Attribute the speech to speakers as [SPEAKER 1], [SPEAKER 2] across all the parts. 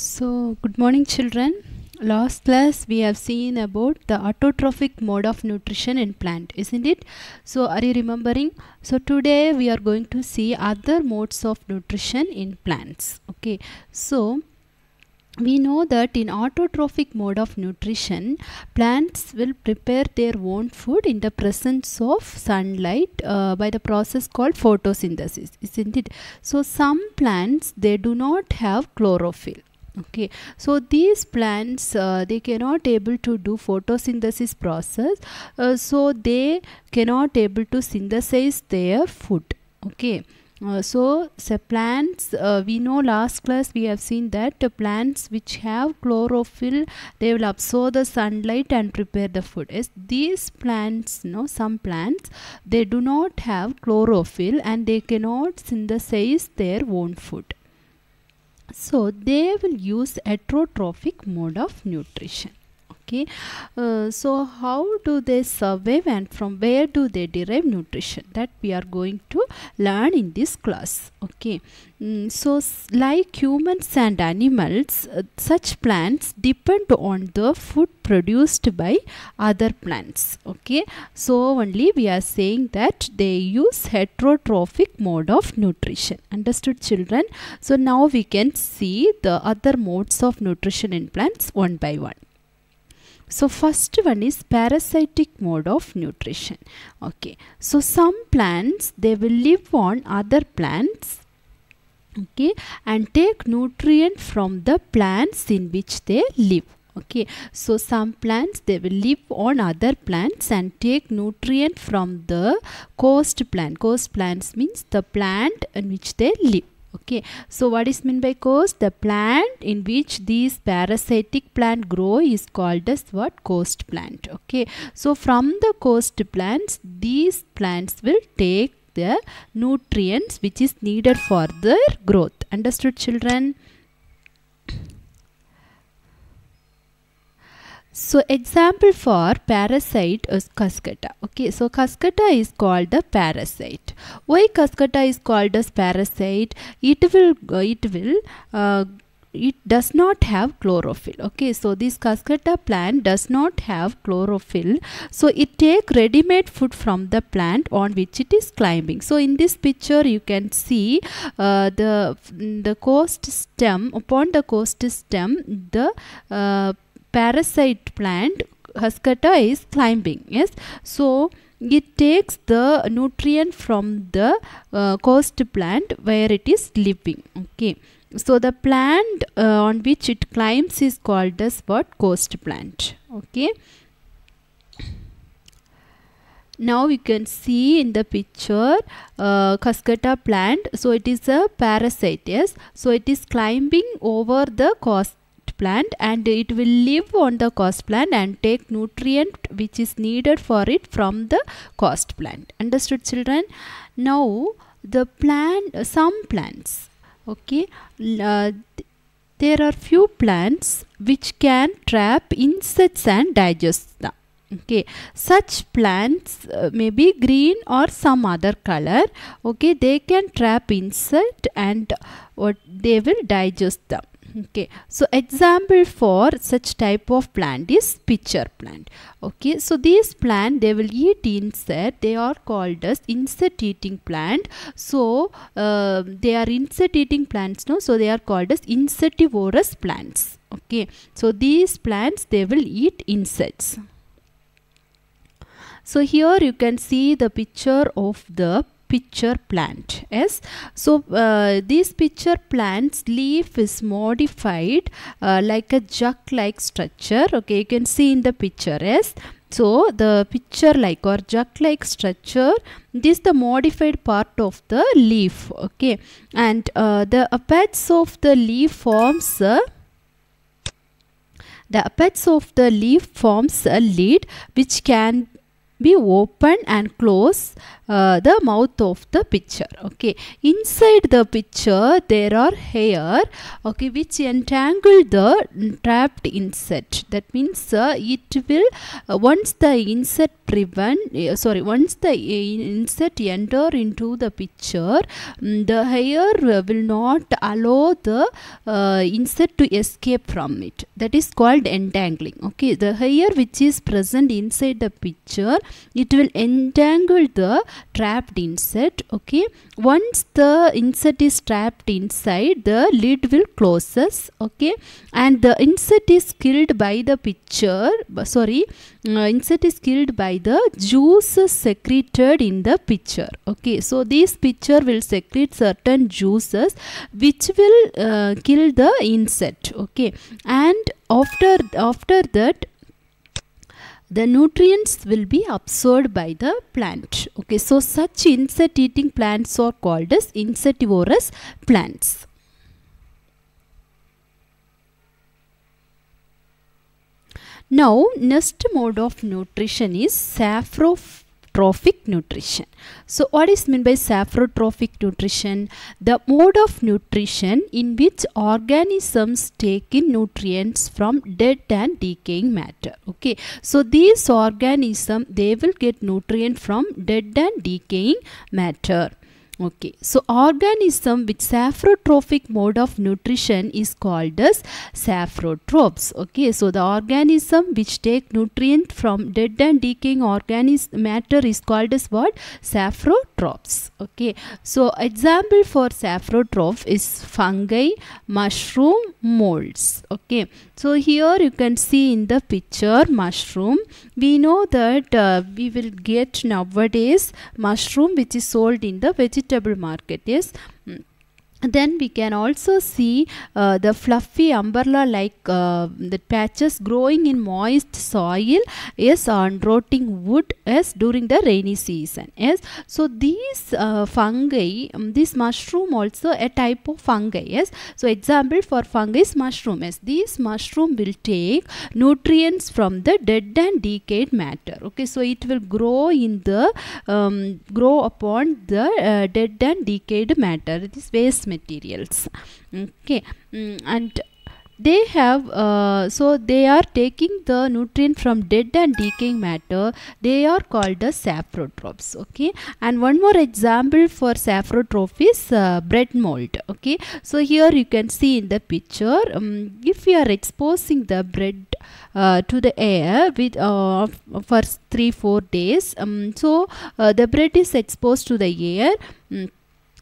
[SPEAKER 1] So, good morning, children. Last class we have seen about the autotrophic mode of nutrition in plant, isn't it? So, are you remembering? So, today we are going to see other modes of nutrition in plants. Okay, so we know that in autotrophic mode of nutrition, plants will prepare their own food in the presence of sunlight by the process called photosynthesis, isn't it? So, some plants, they do not have chlorophyll. Okay, so these plants they cannot able to do photosynthesis process, so they cannot able to synthesize their food. Okay, so plants, we know last class we have seen that plants which have chlorophyll, they will absorb the sunlight and prepare the food. Yes, these plants, some plants, they do not have chlorophyll and they cannot synthesize their own food. So they will use heterotrophic mode of nutrition. Okay, so how do they survive and from where do they derive nutrition? That we are going to learn in this class. Okay, so like humans and animals, such plants depend on the food produced by other plants. Okay, so only we are saying that they use heterotrophic mode of nutrition. Understood, children? So now we can see the other modes of nutrition in plants one by one. So first one is parasitic mode of nutrition. Okay, so some plants, they will live on other plants, okay, and take nutrient from the plants in which they live. Okay, so some plants, they will live on other plants and take nutrient from the host plant. Host plants means the plant in which they live. Okay, so what is meant by host? The plant in which these parasitic plant grow is called as what? Host plant. Okay, so from the host plants, these plants will take the nutrients which is needed for their growth. Understood, children? So example for parasite is Cuscuta. Okay, so Cuscuta is called the parasite. Why Cuscuta is called as parasite? It does not have chlorophyll. Okay, so this Cuscuta plant does not have chlorophyll, so it take ready-made food from the plant on which it is climbing. So in this picture you can see the host stem. Upon the host stem, the parasite plant Cuscuta is climbing. Yes, so it takes the nutrient from the host plant where it is living. Okay, so the plant on which it climbs is called as what? Host plant. Okay, now you can see in the picture Cuscuta plant. So it is a parasite. Yes, so it is climbing over the host plant and it will live on the host plant and take nutrient which is needed for it from the host plant. Understood, children? Now the plant, some plants, okay, there are few plants which can trap insects and digest them. Okay, such plants may be green or some other color. Okay, they can trap insect and they will digest them. Okay, so example for such type of plant is pitcher plant. Okay, so these plant, they will eat insect. They are called as insect eating plant. So they are insect eating plants, no? So they are called as insectivorous plants. Okay, so these plants, they will eat insects. So here you can see the picture of the pitcher plant. Yes, so this pitcher plant's leaf is modified like a jug like structure. Okay, you can see in the picture. Yes, so the pitcher like or jug like structure, this is the modified part of the leaf. Okay, and the apex of the leaf forms a lid which can be open and close the mouth of the pitcher. Okay, inside the pitcher there are hair, okay, which entangle the trapped insect. That means it will once the insect once the insect enter into the pitcher, the hair will not allow the insect to escape from it. That is called entangling. Okay, the hair which is present inside the pitcher, it will entangle the trapped insect. Okay, once the insect is trapped inside, the lid will closes. Okay, and the insect is killed by the pitcher. Insect is killed by the juices secreted in the pitcher. Okay, so this pitcher will secrete certain juices which will kill the insect. Okay, and after that the nutrients will be absorbed by the plant. Okay, so such insect eating plants are called as insectivorous plants. Now, next mode of nutrition is saprotrophic nutrition. So, what is meant by saprotrophic nutrition? The mode of nutrition in which organisms take in nutrients from dead and decaying matter. Okay, so these organisms, they will get nutrient from dead and decaying matter. Okay, so organism with saprotrophic mode of nutrition is called as saprotrophs. Okay, so the organism which take nutrient from dead and decaying matter is called as what? Saprotrophs. Okay, so example for saprotroph is fungi, mushroom, molds. Okay, so here you can see in the picture mushroom. We know that we will get nowadays mushroom which is sold in the vegetable market. Yes. Then we can also see the fluffy umbrella like the patches growing in moist soil, yes, on rotting wood, yes, during the rainy season. Yes, so these fungi, this mushroom also a type of fungi. Yes, so example for fungi is mushroom. Yes, these mushroom will take nutrients from the dead and decayed matter. Okay, so it will grow in the grow upon the dead and decayed matter. It is waste materials. Okay, and they have so they are taking the nutrient from dead and decaying matter. They are called as saprotrophs. Okay, and one more example for saprotroph is bread mold. Okay, so here you can see in the picture, if you are exposing the bread to the air with for 3-4 days, so the bread is exposed to the air.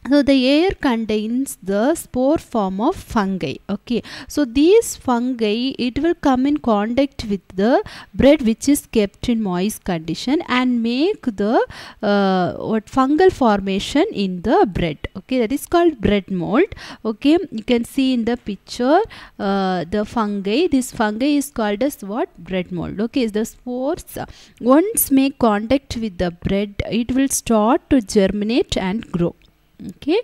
[SPEAKER 1] So the air contains the spore form of fungi. Okay, so these fungi, it will come in contact with the bread which is kept in moist condition and make the fungal formation in the bread. Okay, that is called bread mold. Okay, you can see in the picture the fungi. This fungi is called as what? Bread mold. Okay, the spores once make contact with the bread, it will start to germinate and grow. Okay,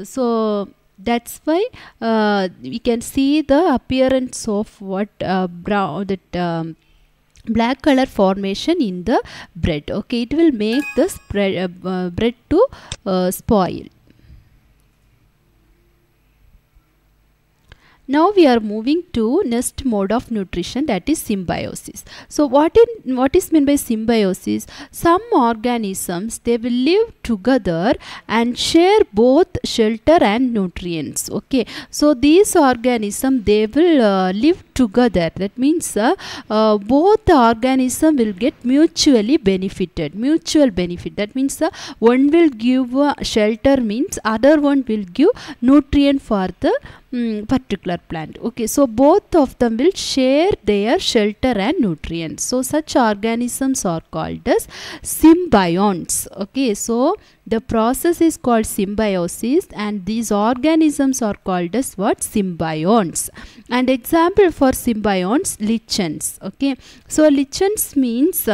[SPEAKER 1] so that's why we can see the appearance of what brown, that black color formation in the bread. Okay, it will make the bread to spoil. Now we are moving to next mode of nutrition, that is symbiosis. So what is meant by symbiosis? Some organisms, they will live together and share both shelter and nutrients. Okay, so these organisms, they will live together. That means both the organism will get mutually benefited. Mutual benefit. That means one will give shelter, means other one will give nutrient for the particular plant. Okay, so both of them will share their shelter and nutrients. So such organisms are called as symbionts. Okay, so the process is called symbiosis, and these organisms are called as what? Symbionts. And example for symbionts, lichens. Okay, so lichens means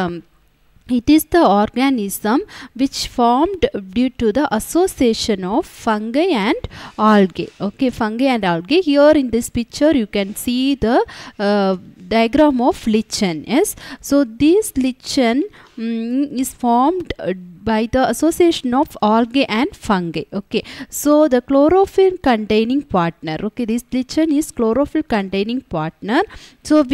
[SPEAKER 1] it is the organism which formed due to the association of fungi and algae. Okay, fungi and algae. Here in this picture you can see the diagram of lichen. Yes, so this lichen is formed by the association of algae and fungi. Okay, so the chlorophyll containing partner. Okay, this lichen is chlorophyll containing partner. So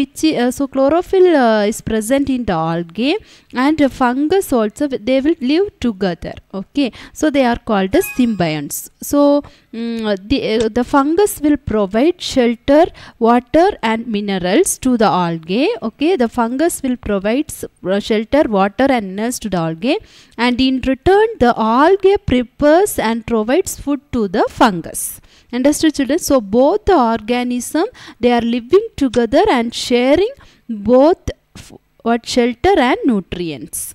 [SPEAKER 1] so chlorophyll is present in the algae, and fungus also, they will live together. Okay, so they are called the symbionts. So the fungus will provide shelter, water and minerals to the algae. Okay, the fungus will provide shelter, water and minerals to the algae, and in return the algae prepares and provides food to the fungus. Understood, children? So both the organism, they are living together and sharing both shelter and nutrients.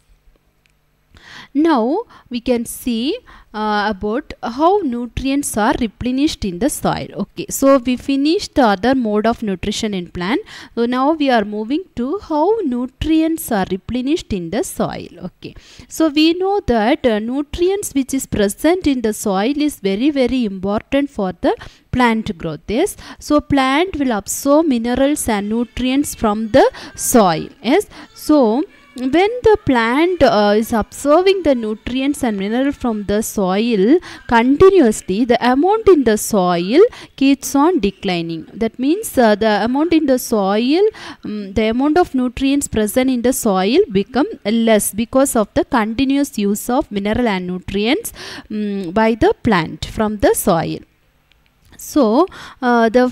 [SPEAKER 1] Now we can see about how nutrients are replenished in the soil. Okay, so we finished the other mode of nutrition in plant. So now we are moving to how nutrients are replenished in the soil. Okay, so we know that nutrients which is present in the soil is very important for the plant growth. Yes, so plant will absorb minerals and nutrients from the soil. Yes, so when the plant is absorbing the nutrients and minerals from the soil continuously, the amount in the soil keeps on declining. That means the amount in the soil, the amount of nutrients present in the soil become less because of the continuous use of mineral and nutrients by the plant from the soil. So the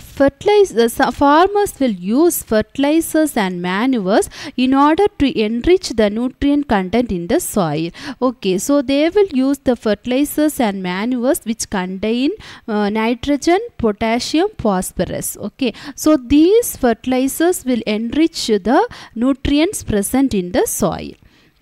[SPEAKER 1] farmers will use fertilizers and manures in order to enrich the nutrient content in the soil. Okay, so they will use the fertilizers and manures which contain nitrogen, potassium, phosphorus. Okay, so these fertilizers will enrich the nutrients present in the soil.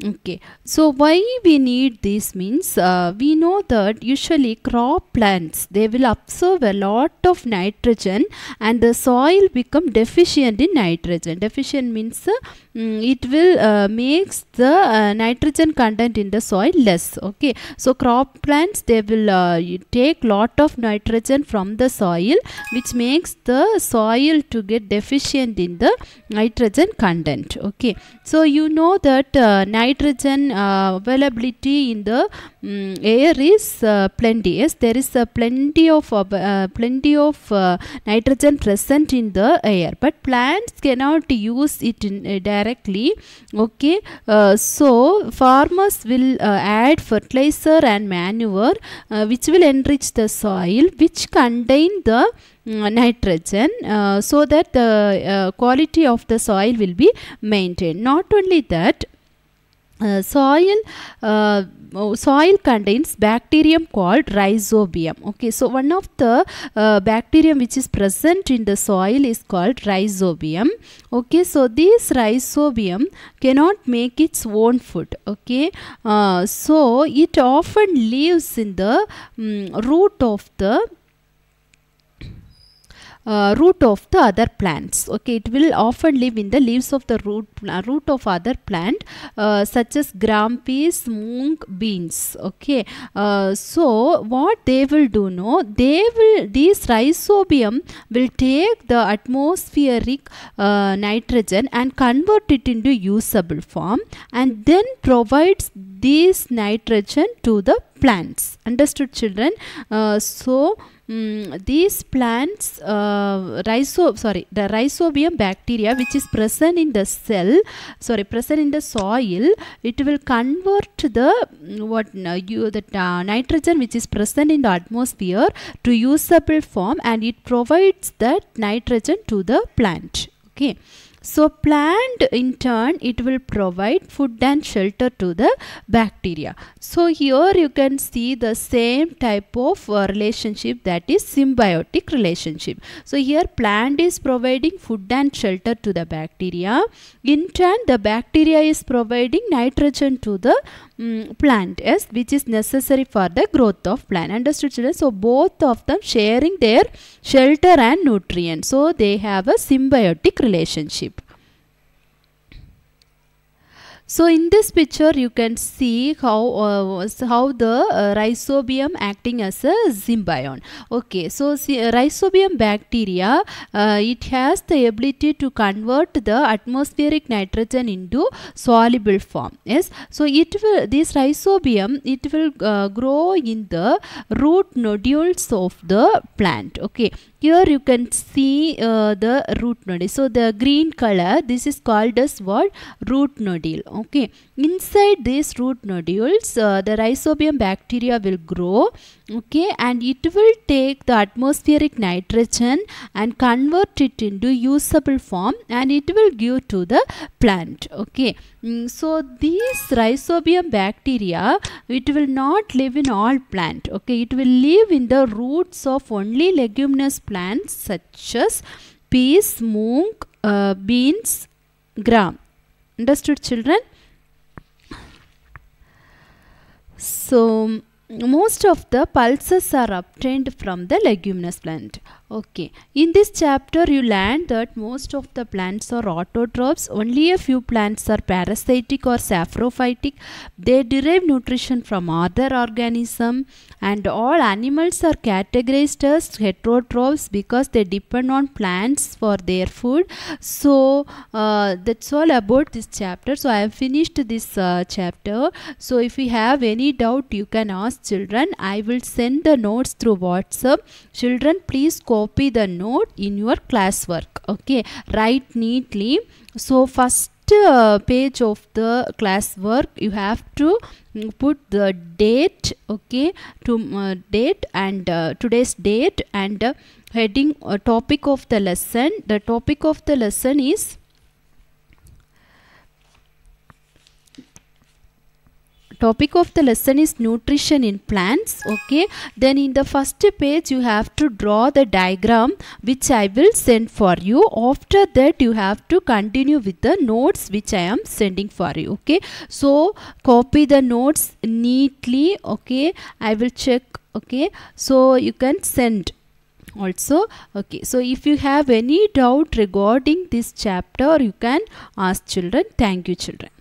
[SPEAKER 1] Okay, so why we need this means we know that usually crop plants, they will absorb a lot of nitrogen and the soil become deficient in nitrogen. Deficient means it will makes the nitrogen content in the soil less. Okay, so crop plants, they will take lot of nitrogen from the soil, which makes the soil to get deficient in the nitrogen content. Okay, so you know that nitrogen availability in the air is plenty. Yes, there is plenty of nitrogen present in the air, but plants cannot use it directly. Okay, so farmers will add fertilizer and manure which will enrich the soil, which contain the nitrogen, so that the quality of the soil will be maintained. Not only that, soil contains bacterium called rhizobium. Okay, so one of the bacterium which is present in the soil is called rhizobium. Okay, so this rhizobium cannot make its own food. Okay, so it often lives in the root of the other plants. Okay, it will often live in the leaves of the root of other plant such as gram peas, mung, beans. Okay, so what they will do, this rhizobium will take the atmospheric nitrogen and convert it into usable form, and then provides this nitrogen to the plants. Understood, children? These plants, the rhizobium bacteria which is present in the soil, it will convert the nitrogen which is present in the atmosphere to usable form, and it provides that nitrogen to the plant. Okay, so plant in turn, it will provide food and shelter to the bacteria. So here you can see the same type of relationship, that is symbiotic relationship. So here plant is providing food and shelter to the bacteria. In turn, the bacteria is providing nitrogen to the plant, yes, which is necessary for the growth of plant. Understood, children? So both of them sharing their shelter and nutrients. So they have a symbiotic relationship. So in this picture you can see how the rhizobium acting as a symbiont. Okay, so rhizobium bacteria, it has the ability to convert the atmospheric nitrogen into soluble form. Yes, so this rhizobium, it will grow in the root nodules of the plant. Okay, here you can see the root nodule. So the green color, this is called as what? Root nodule. Okay, inside these root nodules, the rhizobium bacteria will grow. Okay, and it will take the atmospheric nitrogen and convert it into usable form, and it will give to the plant. Okay, so these rhizobium bacteria, it will not live in all plant. Okay, it will live in the roots of only leguminous plants such as peas, mung, beans, gram. Understood, children? So most of the pulses are obtained from the leguminous plant. Okay, in this chapter you learned that most of the plants are autotrophs. Only a few plants are parasitic or saprophytic. They derive nutrition from other organisms, and all animals are categorized as heterotrophs because they depend on plants for their food. So that's all about this chapter. So I have finished this chapter. So if you have any doubt, you can ask children. I will send the notes through WhatsApp. Children, please copy the note in your classwork. Okay, write neatly. So first page of the classwork, you have to put the date. Okay, to date and today's date, and heading topic of the lesson. The topic of the lesson is nutrition in plants. Okay, then in the first page you have to draw the diagram which I will send for you. After that you have to continue with the notes which I am sending for you. Okay, so copy the notes neatly. Okay, I will check. Okay, so you can send also. Okay, so if you have any doubt regarding this chapter, you can ask children. Thank you, children.